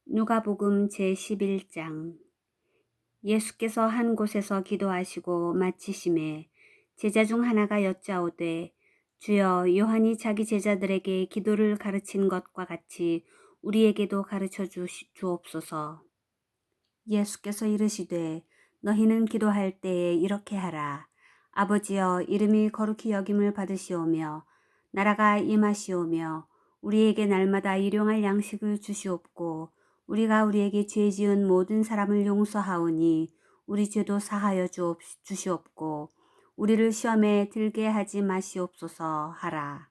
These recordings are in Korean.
누가복음 제11장. 예수께서 한 곳에서 기도하시고 마치심에 제자 중 하나가 여짜오되, 주여, 요한이 자기 제자들에게 기도를 가르친 것과 같이 우리에게도 가르쳐 주옵소서. 예수께서 이르시되, 너희는 기도할 때에 이렇게 하라. 아버지여, 이름이 거룩히 여김을 받으시오며 나라가 임하시오며 우리에게 날마다 일용할 양식을 주시옵고, 우리가 우리에게 죄 지은 모든 사람을 용서하오니 우리 죄도 사하여 주시옵고, 우리를 시험에 들게 하지 마시옵소서 하라.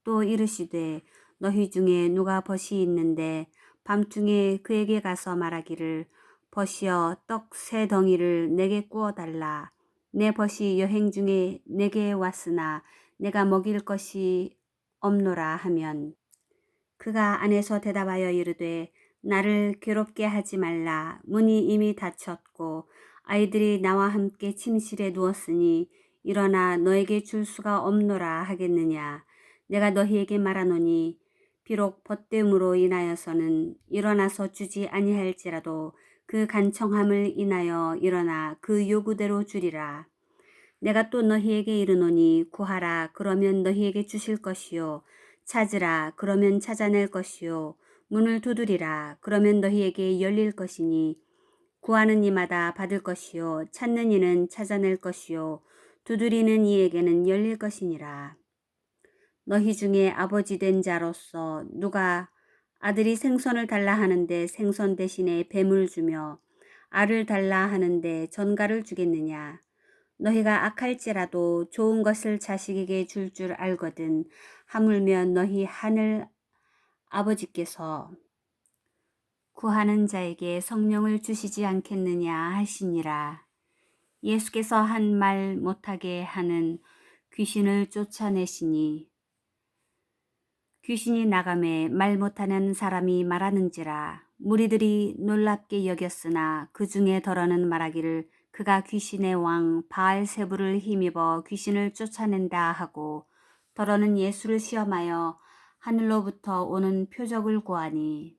또 이르시되, 너희 중에 누가 벗이 있는데 밤중에 그에게 가서 말하기를, 벗이여, 떡 3덩이를 내게 구워달라. 내 벗이 여행 중에 내게 왔으나 내가 먹일 것이 없노라 하면, 그가 안에서 대답하여 이르되, 나를 괴롭게 하지 말라. 문이 이미 닫혔고 아이들이 나와 함께 침실에 누웠으니 일어나 너에게 줄 수가 없노라 하겠느냐. 내가 너희에게 말하노니 비록 벗됨으로 인하여서는 일어나서 주지 아니할지라도 그 간청함을 인하여 일어나 그 요구대로 주리라. 내가 또 너희에게 이르노니 구하라, 그러면 너희에게 주실 것이요. 찾으라, 그러면 찾아낼 것이요. 문을 두드리라, 그러면 너희에게 열릴 것이니, 구하는 이마다 받을 것이요. 찾는 이는 찾아낼 것이요. 두드리는 이에게는 열릴 것이니라. 너희 중에 아버지 된 자로서 누가 아들이 생선을 달라 하는데 생선 대신에 뱀을 주며 알을 달라 하는데 전갈을 주겠느냐. 너희가 악할지라도 좋은 것을 자식에게 줄 알거든. 하물며 너희 하늘 아버지께서 구하는 자에게 성령을 주시지 않겠느냐 하시니라. 예수께서 한 말 못하게 하는 귀신을 쫓아내시니 귀신이 나가매 말 못하는 사람이 말하는지라. 무리들이 놀랍게 여겼으나 그 중에 더러는 말하기를, 그가 귀신의 왕 바알세불을 힘입어 귀신을 쫓아낸다 하고, 더러는 예수를 시험하여 하늘로부터 오는 표적을 구하니,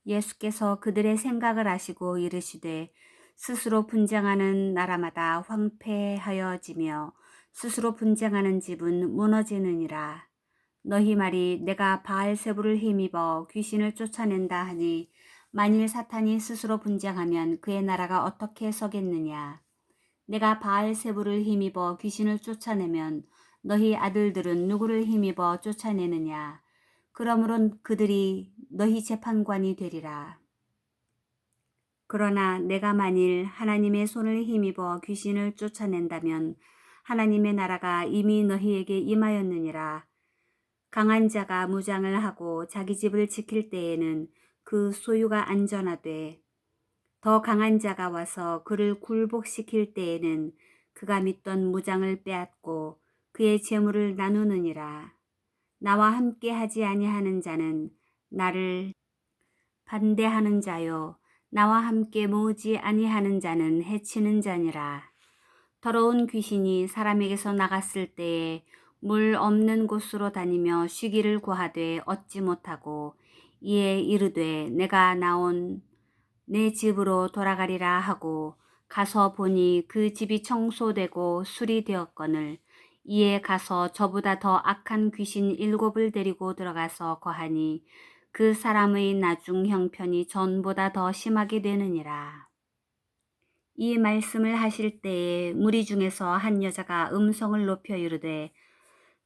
예수께서 그들의 생각을 아시고 이르시되, 스스로 분쟁하는 나라마다 황폐하여지며 스스로 분쟁하는 집은 무너지느니라. 너희 말이 내가 바알세불을 힘입어 귀신을 쫓아낸다 하니, 만일 사탄이 스스로 분쟁하면 그의 나라가 어떻게 서겠느냐. 내가 바알세불을 힘입어 귀신을 쫓아내면 너희 아들들은 누구를 힘입어 쫓아내느냐. 그러므로 그들이 너희 재판관이 되리라. 그러나 내가 만일 하나님의 손을 힘입어 귀신을 쫓아낸다면 하나님의 나라가 이미 너희에게 임하였느니라. 강한 자가 무장을 하고 자기 집을 지킬 때에는 그 소유가 안전하되, 더 강한 자가 와서 그를 굴복시킬 때에는 그가 믿던 무장을 빼앗고 그의 재물을 나누느니라. 나와 함께 하지 아니하는 자는 나를 반대하는 자요, 나와 함께 모으지 아니하는 자는 해치는 자니라. 더러운 귀신이 사람에게서 나갔을 때에 물 없는 곳으로 다니며 쉬기를 구하되 얻지 못하고, 이에 이르되 내가 나온 내 집으로 돌아가리라 하고 가서 보니 그 집이 청소되고 수리되었거늘, 이에 가서 저보다 더 악한 귀신 7을 데리고 들어가서 거하니 그 사람의 나중 형편이 전보다 더 심하게 되느니라. 이 말씀을 하실 때에 무리 중에서 한 여자가 음성을 높여 이르되,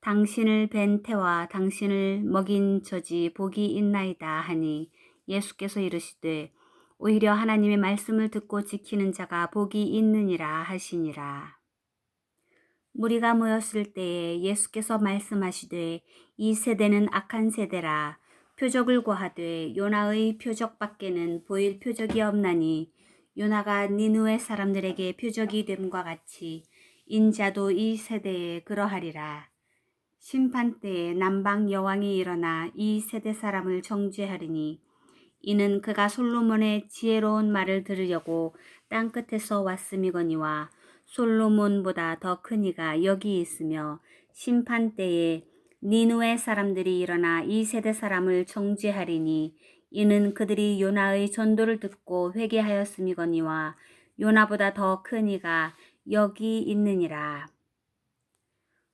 당신을 뵌 태와 당신을 먹인 저지 복이 있나이다 하니, 예수께서 이르시되, 오히려 하나님의 말씀을 듣고 지키는 자가 복이 있느니라 하시니라. 무리가 모였을 때에 예수께서 말씀하시되, 이 세대는 악한 세대라. 표적을 구하되 요나의 표적밖에는 보일 표적이 없나니, 요나가 니느웨 사람들에게 표적이 됨과 같이 인자도 이 세대에 그러하리라. 심판 때에 남방 여왕이 일어나 이 세대 사람을 정죄하리니, 이는 그가 솔로몬의 지혜로운 말을 들으려고 땅끝에서 왔음이거니와 솔로몬보다 더 큰 이가 여기 있으며, 심판 때에 니느웨 사람들이 일어나 이 세대 사람을 정죄하리니, 이는 그들이 요나의 전도를 듣고 회개하였음이거니와 요나보다 더 큰 이가 여기 있느니라.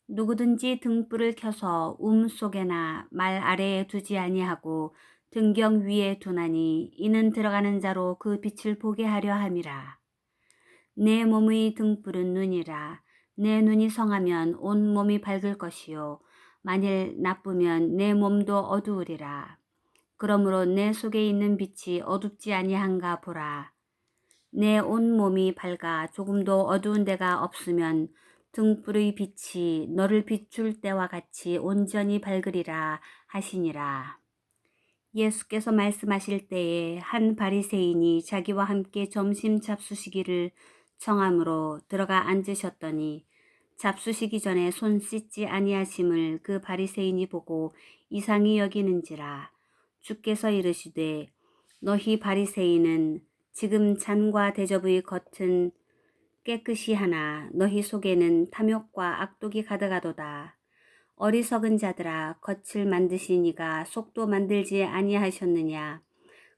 누구든지 등불을 켜서 속에나 말 아래에 두지 아니하고 등경 위에 두나니 이는 들어가는 자로 그 빛을 보게 하려 함이라. 내 몸의 등불은 눈이라. 내 눈이 성하면 온 몸이 밝을 것이요 만일 나쁘면 내 몸도 어두우리라. 그러므로 내 속에 있는 빛이 어둡지 아니한가 보라. 내 온 몸이 밝아 조금도 어두운 데가 없으면 등불의 빛이 너를 비출 때와 같이 온전히 밝으리라 하시니라. 예수께서 말씀하실 때에 한 바리새인이 자기와 함께 점심 잡수시기를 청함으로 들어가 앉으셨더니 잡수시기 전에 손 씻지 아니하심을 그 바리새인이 보고 이상히 여기는지라. 주께서 이르시되 너희 바리새인은 지금 잔과 대접의 겉은 깨끗이 하나 너희 속에는 탐욕과 악독이 가득하도다. 어리석은 자들아 겉을 만드시니가 속도 만들지 아니하셨느냐.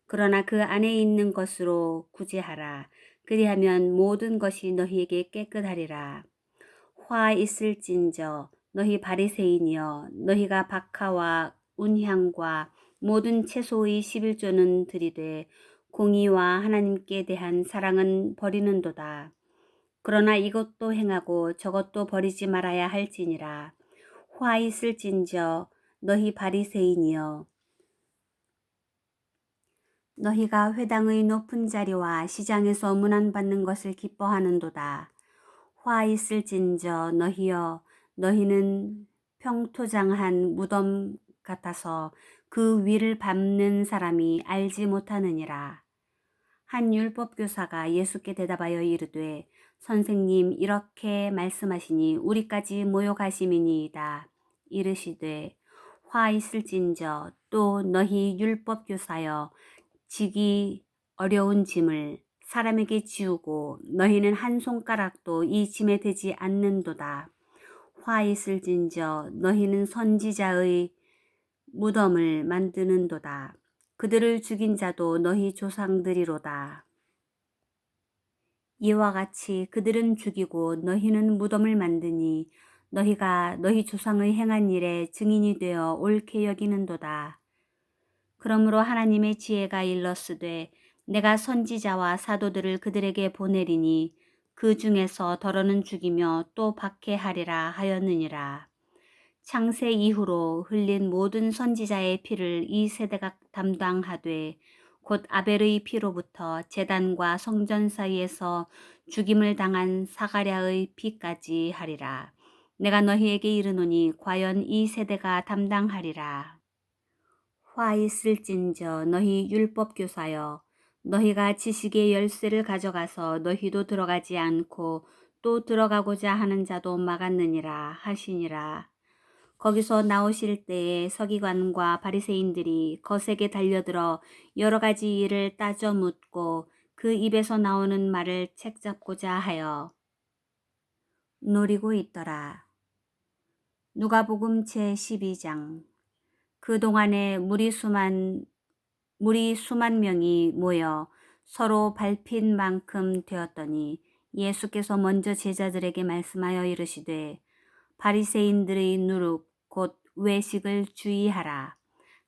그러나 그 안에 있는 것으로 구제하라. 그리하면 모든 것이 너희에게 깨끗하리라. 화 있을진저 너희 바리새인이여 너희가 박하와 운향과 모든 채소의 11조는 드리되 공의와 하나님께 대한 사랑은 버리는도다. 그러나 이것도 행하고 저것도 버리지 말아야 할지니라. 화 있을진저 너희 바리새인이여 너희가 회당의 높은 자리와 시장에서 문안받는 것을 기뻐하는도다. 화 있을진저 너희여 너희는 평토장한 무덤 같아서 그 위를 밟는 사람이 알지 못하느니라. 한 율법교사가 예수께 대답하여 이르되 선생님 이렇게 말씀하시니 우리까지 모욕하심이니이다. 이르시되 화 있을진저 또 너희 율법교사여 지기 어려운 짐을 사람에게 지우고 너희는 한 손가락도 이 짐에 대지 않는도다. 화 있을진저 너희는 선지자의 무덤을 만드는도다. 그들을 죽인 자도 너희 조상들이로다. 이와 같이 그들은 죽이고 너희는 무덤을 만드니 너희가 너희 조상의 행한 일에 증인이 되어 옳게 여기는도다. 그러므로 하나님의 지혜가 일렀으되 내가 선지자와 사도들을 그들에게 보내리니 그 중에서 더러는 죽이며 또 박해하리라 하였느니라. 창세 이후로 흘린 모든 선지자의 피를 이 세대가 담당하되 곧 아벨의 피로부터 제단과 성전 사이에서 죽임을 당한 사가랴의 피까지 하리라. 내가 너희에게 이르노니 과연 이 세대가 담당하리라. 화 있을진저 너희 율법교사여 너희가 지식의 열쇠를 가져가서 너희도 들어가지 않고 또 들어가고자 하는 자도 막았느니라 하시니라. 거기서 나오실 때에 서기관과 바리새인들이 거세게 달려들어 여러 가지 일을 따져 묻고 그 입에서 나오는 말을 책잡고자 하여 노리고 있더라. 누가복음 제12장 그동안에 물이 수만 명이 모여 서로 밟힌 만큼 되었더니 예수께서 먼저 제자들에게 말씀하여 이르시되 바리새인들의 누룩 곧 외식을 주의하라.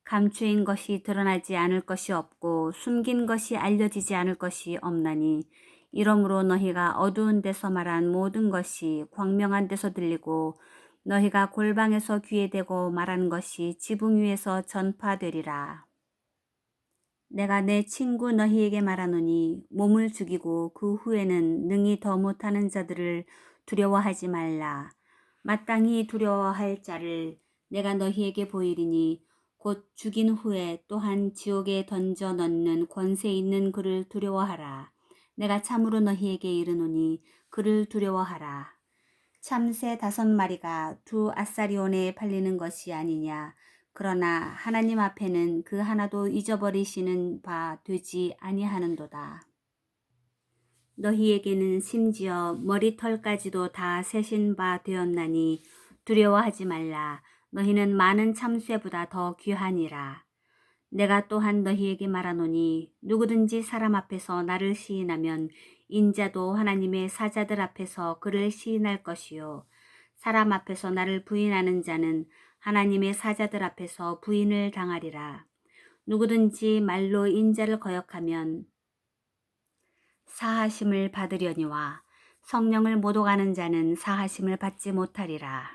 감추인 것이 드러나지 않을 것이 없고 숨긴 것이 알려지지 않을 것이 없나니 이러므로 너희가 어두운 데서 말한 모든 것이 광명한 데서 들리고 너희가 골방에서 귀에 대고 말한 것이 지붕 위에서 전파되리라. 내가 내 친구 너희에게 말하노니 몸을 죽이고 그 후에는 능히 더 못하는 자들을 두려워하지 말라. 마땅히 두려워할 자를 내가 너희에게 보이리니 곧 죽인 후에 또한 지옥에 던져 넣는 권세 있는 그를 두려워하라. 내가 참으로 너희에게 이르노니 그를 두려워하라. 참새 5마리가 2아사리온에 팔리는 것이 아니냐. 그러나 하나님 앞에는 그 하나도 잊어버리시는 바 되지 아니하는도다. 너희에게는 심지어 머리털까지도 다 세신 바 되었나니 두려워하지 말라. 너희는 많은 참새보다 더 귀하니라. 내가 또한 너희에게 말하노니 누구든지 사람 앞에서 나를 시인하면 인자도 하나님의 사자들 앞에서 그를 시인할 것이요 사람 앞에서 나를 부인하는 자는 하나님의 사자들 앞에서 부인을 당하리라. 누구든지 말로 인자를 거역하면 사하심을 받으려니와 성령을 모독하는 자는 사하심을 받지 못하리라.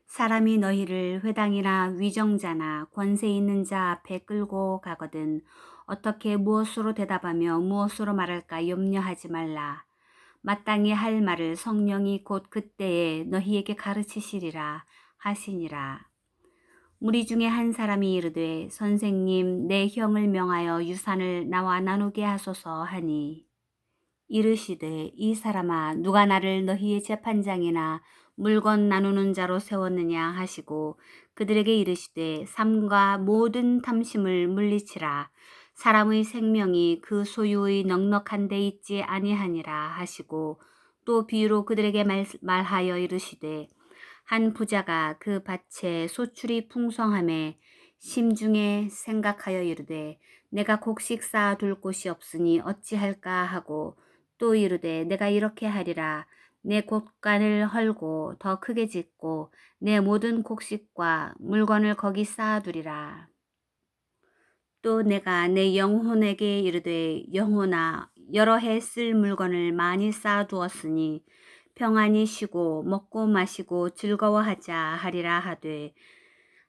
사람이 너희를 회당이나 위정자나 권세 있는 자 앞에 끌고 가거든 어떻게 무엇으로 대답하며 무엇으로 말할까 염려하지 말라. 마땅히 할 말을 성령이 곧 그때에 너희에게 가르치시리라 하시니라. 무리 중에 한 사람이 이르되 선생님 내 형을 명하여 유산을 나와 나누게 하소서 하니 이르시되 이 사람아 누가 나를 너희의 재판장이나 물건 나누는 자로 세웠느냐 하시고 그들에게 이르시되 삶과 모든 탐심을 물리치라. 사람의 생명이 그 소유의 넉넉한 데 있지 아니하니라 하시고 또 비유로 그들에게 말하여 이르시되 한 부자가 그 밭에 소출이 풍성함에 심중에 생각하여 이르되 내가 곡식 쌓아둘 곳이 없으니 어찌할까 하고 또 이르되 내가 이렇게 하리라. 내 곳간을 헐고 더 크게 짓고 내 모든 곡식과 물건을 거기 쌓아두리라. 또 내가 내 영혼에게 이르되 영혼아 여러 해 쓸 물건을 많이 쌓아두었으니 평안히 쉬고 먹고 마시고 즐거워하자 하리라 하되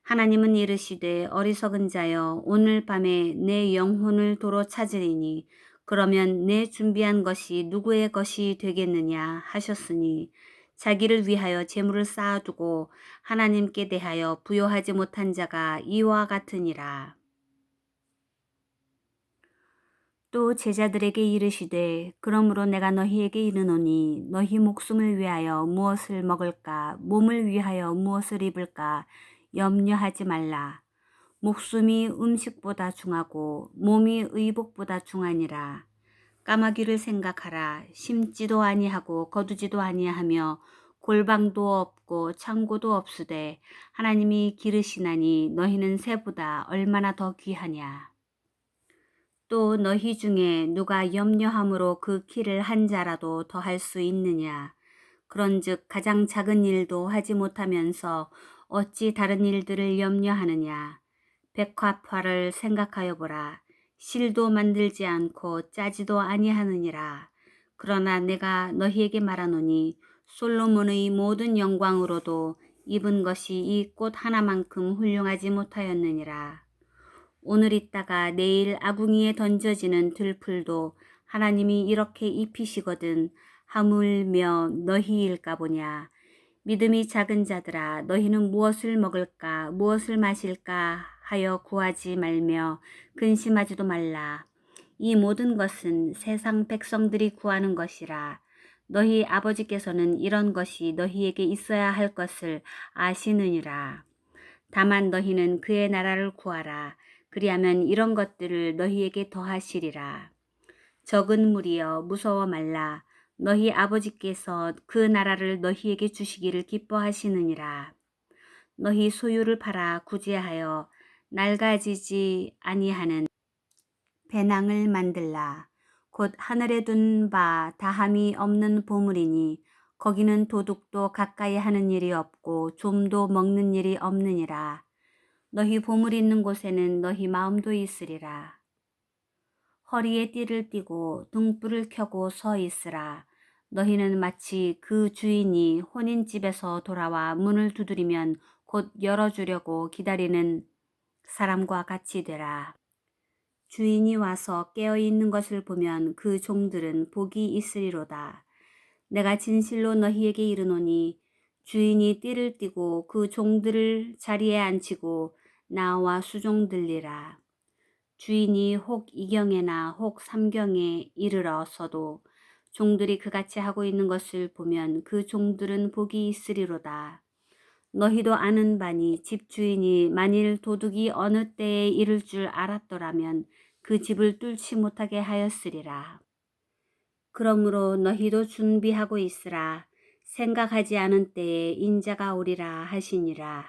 하나님은 이르시되 어리석은 자여 오늘 밤에 내 영혼을 도로 찾으리니 그러면 내 준비한 것이 누구의 것이 되겠느냐 하셨으니 자기를 위하여 재물을 쌓아두고 하나님께 대하여 부요하지 못한 자가 이와 같으니라. 또 제자들에게 이르시되 그러므로 내가 너희에게 이르노니 너희 목숨을 위하여 무엇을 먹을까 몸을 위하여 무엇을 입을까 염려하지 말라. 목숨이 음식보다 중하고 몸이 의복보다 중하니라. 까마귀를 생각하라. 심지도 아니하고 거두지도 아니하며 골방도 없고 창고도 없으되 하나님이 기르시나니 너희는 새보다 얼마나 더 귀하냐. 또 너희 중에 누가 염려함으로 그 키를 한 자라도 더할 수 있느냐. 그런즉 가장 작은 일도 하지 못하면서 어찌 다른 일들을 염려하느냐. 백합화를 생각하여 보라. 실도 만들지 않고 짜지도 아니하느니라. 그러나 내가 너희에게 말하노니 솔로몬의 모든 영광으로도 입은 것이 이 꽃 하나만큼 훌륭하지 못하였느니라. 오늘 있다가 내일 아궁이에 던져지는 들풀도 하나님이 이렇게 입히시거든 하물며 너희일까 보냐. 믿음이 작은 자들아 너희는 무엇을 먹을까 무엇을 마실까 하여 구하지 말며 근심하지도 말라. 이 모든 것은 세상 백성들이 구하는 것이라. 너희 아버지께서는 이런 것이 너희에게 있어야 할 것을 아시느니라. 다만 너희는 그의 나라를 구하라. 그리하면 이런 것들을 너희에게 더하시리라. 적은 무리여 무서워 말라. 너희 아버지께서 그 나라를 너희에게 주시기를 기뻐하시느니라. 너희 소유를 팔아 구제하여 낡아지지 아니하는 배낭을 만들라. 곧 하늘에 둔 바 다함이 없는 보물이니 거기는 도둑도 가까이 하는 일이 없고 좀도 먹는 일이 없느니라. 너희 보물 있는 곳에는 너희 마음도 있으리라. 허리에 띠를 띠고 등불을 켜고 서 있으라. 너희는 마치 그 주인이 혼인집에서 돌아와 문을 두드리면 곧 열어주려고 기다리는 사람과 같이 되라. 주인이 와서 깨어있는 것을 보면 그 종들은 복이 있으리로다. 내가 진실로 너희에게 이르노니 주인이 띠를 띠고 그 종들을 자리에 앉히고 나와 수종들리라. 주인이 혹 이경에나 혹 삼경에 이르러서도 종들이 그같이 하고 있는 것을 보면 그 종들은 복이 있으리로다. 너희도 아는 바니 집주인이 만일 도둑이 어느 때에 이를 줄 알았더라면 그 집을 뚫지 못하게 하였으리라. 그러므로 너희도 준비하고 있으라. 생각하지 않은 때에 인자가 오리라 하시니라.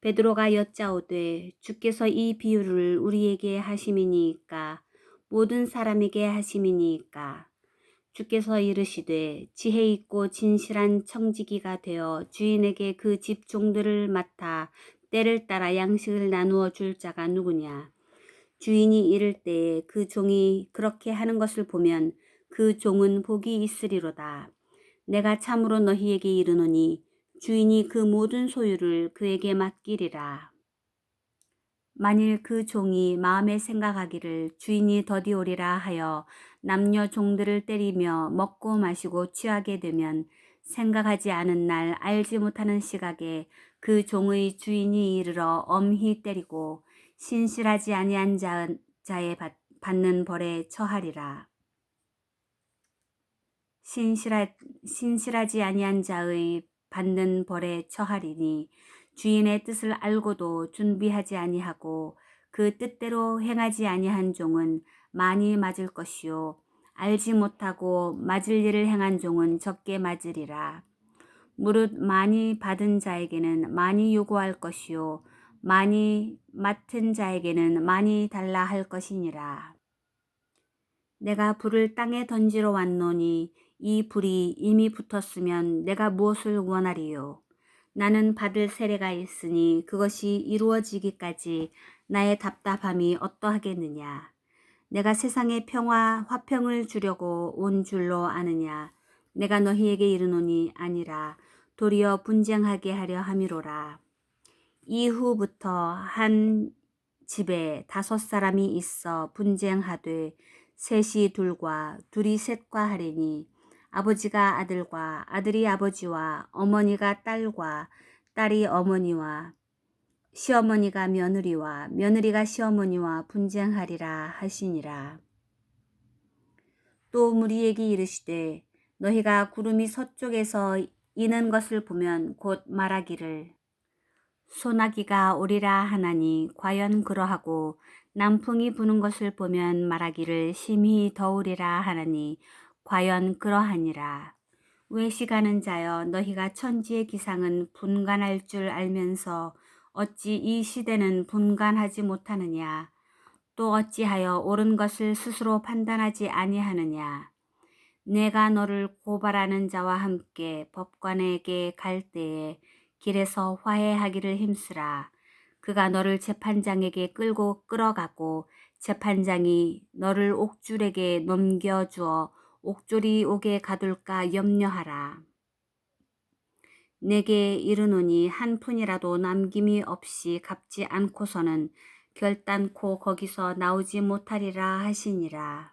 베드로가 여짜오되 주께서 이 비유를 우리에게 하심이니이까 모든 사람에게 하심이니이까. 주께서 이르시되 지혜 있고 진실한 청지기가 되어 주인에게 그 집 종들을 맡아 때를 따라 양식을 나누어 줄 자가 누구냐. 주인이 이를 때에 그 종이 그렇게 하는 것을 보면 그 종은 복이 있으리로다. 내가 참으로 너희에게 이르노니 주인이 그 모든 소유를 그에게 맡기리라. 만일 그 종이 마음에 생각하기를 주인이 더디 오리라 하여 남녀 종들을 때리며 먹고 마시고 취하게 되면 생각하지 않은 날 알지 못하는 시각에 그 종의 주인이 이르러 엄히 때리고 신실하지 아니한 자의 받는 벌에 처하리라. 신실하지 아니한 자의 받는 벌에 처하리니 주인의 뜻을 알고도 준비하지 아니하고 그 뜻대로 행하지 아니한 종은 많이 맞을 것이요 알지 못하고 맞을 일을 행한 종은 적게 맞으리라. 무릇 많이 받은 자에게는 많이 요구할 것이요 많이 맡은 자에게는 많이 달라 할 것이니라. 내가 불을 땅에 던지러 왔노니 이 불이 이미 붙었으면 내가 무엇을 원하리요. 나는 받을 세례가 있으니 그것이 이루어지기까지 나의 답답함이 어떠하겠느냐. 내가 세상에 평화 화평을 주려고 온 줄로 아느냐. 내가 너희에게 이르노니 아니라 도리어 분쟁하게 하려 함이로라. 이후부터 한 집에 5사람이 있어 분쟁하되 셋이 둘과 둘이 셋과 하리니 아버지가 아들과 아들이 아버지와 어머니가 딸과 딸이 어머니와 시어머니가 며느리와 며느리가 시어머니와 분쟁하리라 하시니라. 또 무리에게 이르시되 너희가 구름이 서쪽에서 이는 것을 보면 곧 말하기를 소나기가 오리라 하나니 과연 그러하고 남풍이 부는 것을 보면 말하기를 심히 더우리라 하나니 과연 그러하니라. 외식하는 자여 너희가 천지의 기상은 분간할 줄 알면서 어찌 이 시대는 분간하지 못하느냐. 또 어찌하여 옳은 것을 스스로 판단하지 아니하느냐. 내가 너를 고발하는 자와 함께 법관에게 갈 때에 길에서 화해하기를 힘쓰라. 그가 너를 재판장에게 끌어가고 재판장이 너를 옥줄에게 넘겨주어 옥졸이 오게 가둘까 염려하라. 내게 이르노니 한 푼이라도 남김이 없이 갚지 않고서는 결단코 거기서 나오지 못하리라 하시니라.